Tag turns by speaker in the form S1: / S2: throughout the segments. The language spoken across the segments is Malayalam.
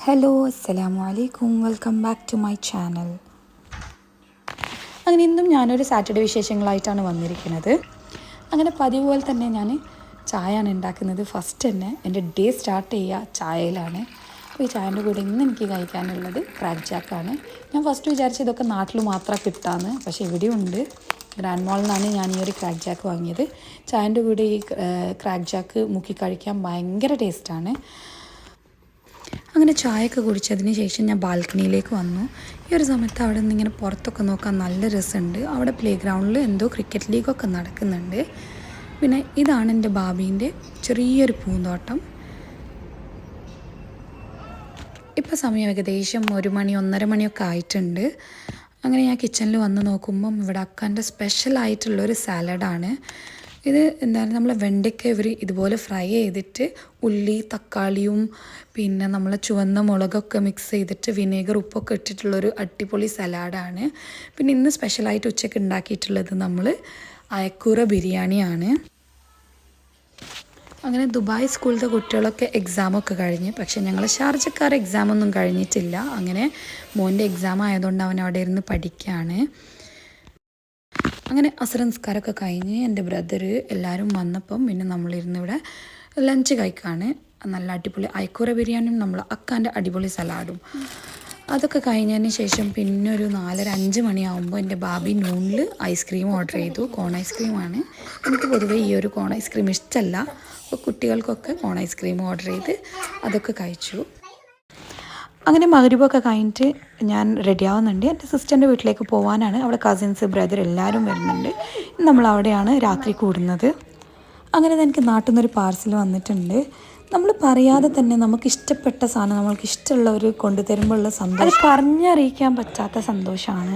S1: ഹലോ അസ്സലാമു അലൈക്കും, welcome back to my channel. അങ്ങനെ ഇന്നും ഞാനൊരു സാറ്റർഡേ വിശേഷങ്ങളായിട്ടാണ് വന്നിരിക്കുന്നത്. അങ്ങനെ പതിവ് പോലെ തന്നെ ഞാൻ ചായയാണ് ഉണ്ടാക്കുന്നത്. ഫസ്റ്റ് തന്നെ എൻ്റെ ഡേ സ്റ്റാർട്ട് ചെയ്യുക ചായയിലാണ്. അപ്പോൾ ഈ ചായൻ്റെ കൂടെ ഇന്ന് എനിക്ക് കഴിക്കാനുള്ളത് ക്രാക്ക് ജാക്കാണ്. ഞാൻ ഫസ്റ്റ് വിചാരിച്ചത് ഇതൊക്കെ നാട്ടിൽ മാത്രം കിട്ടാമെന്ന്, പക്ഷേ ഇവിടെയും ഉണ്ട്. ഗ്രാൻഡ് മോളിൽ നിന്നാണ് ഞാൻ ഈ ഒരു ക്രാക്ക് ജാക്ക് വാങ്ങിയത്. ചായൻ്റെ കൂടെ ഈ ക്രാക്ക് ജാക്ക് മുക്കി കഴിക്കാൻ ഭയങ്കര ടേസ്റ്റാണ്. അങ്ങനെ ചായയൊക്കെ കുടിച്ചതിന് ശേഷം ഞാൻ ബാൽക്കണിയിലേക്ക് വന്നു. ഈ ഒരു സമയത്ത് അവിടെ നിന്ന് ഇങ്ങനെ പുറത്തൊക്കെ നോക്കാൻ നല്ല രസമുണ്ട്. അവിടെ പ്ലേ ഗ്രൗണ്ടിൽ എന്തോ ക്രിക്കറ്റ് ലീഗൊക്കെ നടക്കുന്നുണ്ട്. പിന്നെ ഇതാണ് എൻ്റെ ബാബീൻ്റെ ചെറിയൊരു പൂന്തോട്ടം. ഇപ്പോൾ സമയം ഏകദേശം 1 മണി 1:30 മണിയൊക്കെ ആയിട്ടുണ്ട്. അങ്ങനെ ഞാൻ കിച്ചണിൽ വന്ന് നോക്കുമ്പം ഇവിടെ അക്കാൻ്റെ സ്പെഷ്യലായിട്ടുള്ളൊരു സാലഡാണ്. ഇത് എന്താണ്, നമ്മൾ വെണ്ടയ്ക്ക ഇവർ ഇതുപോലെ ഫ്രൈ ചെയ്തിട്ട് ഉള്ളി തക്കാളിയും പിന്നെ നമ്മൾ ചുവന്ന മുളകൊക്കെ മിക്സ് ചെയ്തിട്ട് വിനേഗർ ഉപ്പൊക്കെ ഇട്ടിട്ടുള്ളൊരു അടിപൊളി സലാഡാണ്. പിന്നെ ഇന്ന് സ്പെഷ്യലായിട്ട് ഉച്ചയ്ക്ക് ഉണ്ടാക്കിയിട്ടുള്ളത് നമ്മൾ അയക്കൂറ ബിരിയാണിയാണ്. അങ്ങനെ ദുബായ് സ്കൂളിലത്തെ കുട്ടികളൊക്കെ എക്സാമൊക്കെ കഴിഞ്ഞ്, പക്ഷേ ഞങ്ങൾ ഷാർജക്കാർ എക്സാമൊന്നും കഴിഞ്ഞിട്ടില്ല. അങ്ങനെ മോൻ്റെ എക്സാം ആയതുകൊണ്ട് അവൻ അവിടെ ഇരുന്ന് പഠിക്കുകയാണ്. അങ്ങനെ അസ്ർ നിസ്കാരമൊക്കെ കഴിഞ്ഞ് എൻ്റെ ബ്രദർ എല്ലാവരും വന്നപ്പം പിന്നെ നമ്മളിരുന്ന് ഇവിടെ ലഞ്ച് കഴിക്കുകയാണ്. നല്ല അടിപൊളി അയക്കൂറ ബിരിയാണിയും നമ്മൾ അക്കാൻ്റെ അടിപൊളി സലാഡും അതൊക്കെ കഴിഞ്ഞതിന് ശേഷം പിന്നെ ഒരു 4:30-5 മണിയാകുമ്പോൾ എൻ്റെ ബാബി നൂണിൽ ഐസ്ക്രീം ഓർഡർ ചെയ്തു. കോൺ ഐസ്ക്രീമാണ്. എനിക്ക് പൊതുവേ ഈ ഒരു കോൺ ഐസ്ക്രീം ഇഷ്ടമല്ല. അപ്പോൾ കുട്ടികൾക്കൊക്കെ കോൺ ഐസ്ക്രീം ഓർഡർ ചെയ്ത് അതൊക്കെ കഴിച്ചു. അങ്ങനെ മഗ്‌രിബൊക്കെ കഴിഞ്ഞിട്ട് ഞാൻ റെഡി ആവുന്നുണ്ട്. എൻ്റെ സിസ്റ്ററിൻ്റെ വീട്ടിലേക്ക് പോകാനാണ്. അവിടെ കസിൻസ് ബ്രദർ എല്ലാവരും വരുന്നുണ്ട്. നമ്മൾ അവിടെയാണ് രാത്രി കൂടുന്നത്. അങ്ങനെ എനിക്ക് നാട്ടിൽ നിന്നൊരു പാർസൽ വന്നിട്ടുണ്ട്. നമ്മൾ പറയാതെ തന്നെ നമുക്ക് ഇഷ്ടപ്പെട്ട സാധനം നമ്മൾക്ക് ഇഷ്ടമുള്ളവർ കൊണ്ടുതരുമ്പോഴുള്ള സന്തോഷം അത് പറഞ്ഞറിയിക്കാൻ പറ്റാത്ത സന്തോഷമാണ്.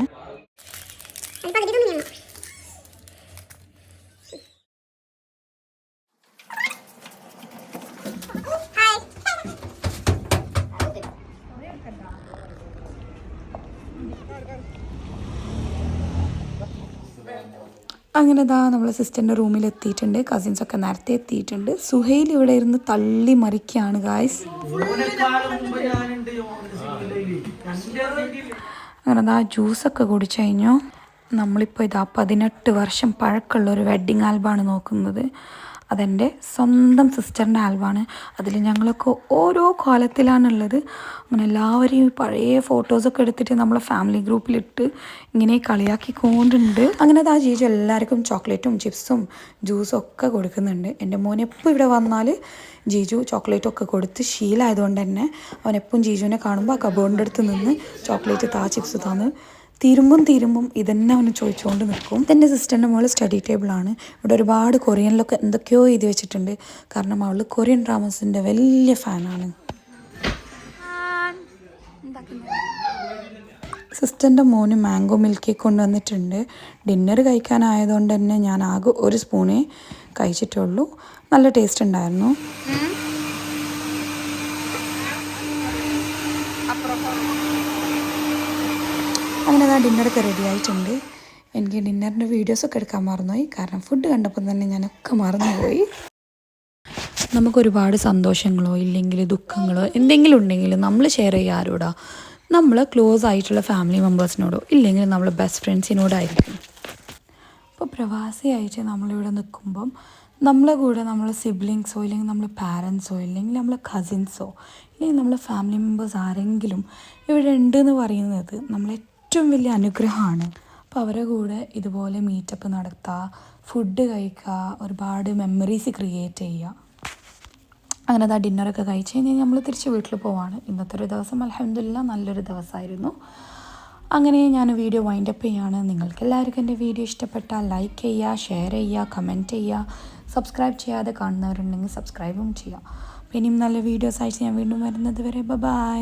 S1: അങ്ങനെ നമ്മൾ സിസ്റ്ററിൻ്റെ റൂമിൽ എത്തിയിട്ടുണ്ട്. കസിൻസൊക്കെ നേരത്തെ എത്തിയിട്ടുണ്ട്. സുഹൈൽ ഇവിടെ ഇരുന്ന് തള്ളി മറിക്കുകയാണ് ഗായ്സ്. അങ്ങനെ ജ്യൂസൊക്കെ കുടിച്ചു കഴിഞ്ഞു. നമ്മളിപ്പോൾ 18 വർഷം പഴക്കമുള്ള ഒരു വെഡ്ഡിങ് ആൽബമാണ് നോക്കുന്നത്. അതെൻ്റെ സ്വന്തം സിസ്റ്ററിൻ്റെ ആൽബമാണ്. അതിൽ ഞങ്ങളൊക്കെ ഓരോ കോലത്തിലാണുള്ളത്. അങ്ങനെ എല്ലാവരെയും പഴയ ഫോട്ടോസൊക്കെ എടുത്തിട്ട് നമ്മളെ ഫാമിലി ഗ്രൂപ്പിലിട്ട് ഇങ്ങനെ കളിയാക്കിക്കൊണ്ടുണ്ട്. അങ്ങനെ ജീജു എല്ലാവർക്കും ചോക്ലേറ്റും ചിപ്സും ജ്യൂസും ഒക്കെ കൊടുക്കുന്നുണ്ട്. എൻ്റെ മോൻ എപ്പോൾ ഇവിടെ വന്നാൽ ജീജു ചോക്ലേറ്റൊക്കെ കൊടുത്ത് ശീലമായതുകൊണ്ട് തന്നെ അവനെപ്പം ജീജുവിനെ കാണുമ്പോൾ ആ കബോർഡിൻ്റെ അടുത്ത് നിന്ന് ചോക്ലേറ്റ് ചിപ്സ് താന്ന് തീരുമ്പം ഇതന്നെ അവന് ചോദിച്ചുകൊണ്ട് നിൽക്കും. ഇതെൻ്റെ സിസ്റ്ററിൻ്റെ മോള് സ്റ്റഡി ടേബിളാണ്. ഇവിടെ ഒരുപാട് കൊറിയനിലൊക്കെ എന്തൊക്കെയോ എഴുതി വെച്ചിട്ടുണ്ട്. കാരണം അവൾ കൊറിയൻ ഡ്രാമസിൻ്റെ വലിയ ഫാനാണ്. സിസ്റ്ററിൻ്റെ മോന് മാംഗോ മിൽക്ക് കേക്ക് കൊണ്ടുവന്നിട്ടുണ്ട്. ഡിന്നർ കഴിക്കാനായതുകൊണ്ട് തന്നെ ഞാൻ ആകെ ഒരു സ്പൂണേ കഴിച്ചിട്ടുള്ളൂ. നല്ല ടേസ്റ്റ് ഉണ്ടായിരുന്നു. അങ്ങനെ ഡിന്നറൊക്കെ റെഡി ആയിട്ടുണ്ട്. എനിക്ക് ഡിന്നറിൻ്റെ വീഡിയോസൊക്കെ എടുക്കാൻ മറന്നുപോയി. കാരണം ഫുഡ് കണ്ടപ്പോൾ തന്നെ ഞാനൊക്കെ മറന്നുപോയി. നമുക്കൊരുപാട് സന്തോഷങ്ങളോ ഇല്ലെങ്കിൽ ദുഃഖങ്ങളോ എന്തെങ്കിലും ഉണ്ടെങ്കിൽ നമ്മൾ ഷെയർ ചെയ്യുക ആരോടാ? നമ്മൾ ക്ലോസ് ആയിട്ടുള്ള ഫാമിലി മെമ്പേഴ്സിനോടോ ഇല്ലെങ്കിൽ നമ്മളെ ബെസ്റ്റ് ഫ്രണ്ട്സിനോടായിരിക്കും. ഇപ്പോൾ പ്രവാസിയായിട്ട് നമ്മളിവിടെ നിൽക്കുമ്പം നമ്മളെ കൂടെ നമ്മളെ സിബ്ലിങ്സോ ഇല്ലെങ്കിൽ നമ്മളെ പാരൻസോ ഇല്ലെങ്കിൽ നമ്മളെ കസിൻസോ ഇല്ലെങ്കിൽ നമ്മളെ ഫാമിലി മെമ്പേഴ്സ് ആരെങ്കിലും ഇവിടെ ഉണ്ടെന്ന് പറയുന്നത് നമ്മളെ ഏറ്റവും വലിയ അനുഗ്രഹമാണ്. അപ്പോൾ അവരുടെ കൂടെ ഇതുപോലെ മീറ്റപ്പ് നടത്തുക, ഫുഡ് കഴിക്കുക, ഒരുപാട് മെമ്മറീസ് ക്രിയേറ്റ് ചെയ്യുക. അങ്ങനെ ഡിന്നറൊക്കെ കഴിച്ച് കഴിഞ്ഞാൽ നമ്മൾ തിരിച്ച് വീട്ടിൽ പോവാണ്. ഇന്നത്തെ ഒരു ദിവസം അൽഹംദുലില്ലാഹ് നല്ലൊരു ദിവസമായിരുന്നു. അങ്ങനെ ഞാൻ വീഡിയോ വൈൻഡപ്പ് ചെയ്യുകയാണ്. നിങ്ങൾക്ക് എല്ലാവർക്കും എൻ്റെ വീഡിയോ ഇഷ്ടപ്പെട്ടാൽ ലൈക്ക് ചെയ്യുക, ഷെയർ ചെയ്യുക, കമൻറ്റ് ചെയ്യുക, സബ്സ്ക്രൈബ് ചെയ്യാതെ കാണുന്നവരുണ്ടെങ്കിൽ സബ്സ്ക്രൈബും ചെയ്യുക. അപ്പോൾ ഇനിയും നല്ല വീഡിയോസ് ആയിട്ട് ഞാൻ വീണ്ടും വരുന്നത് വരെ ബൈ.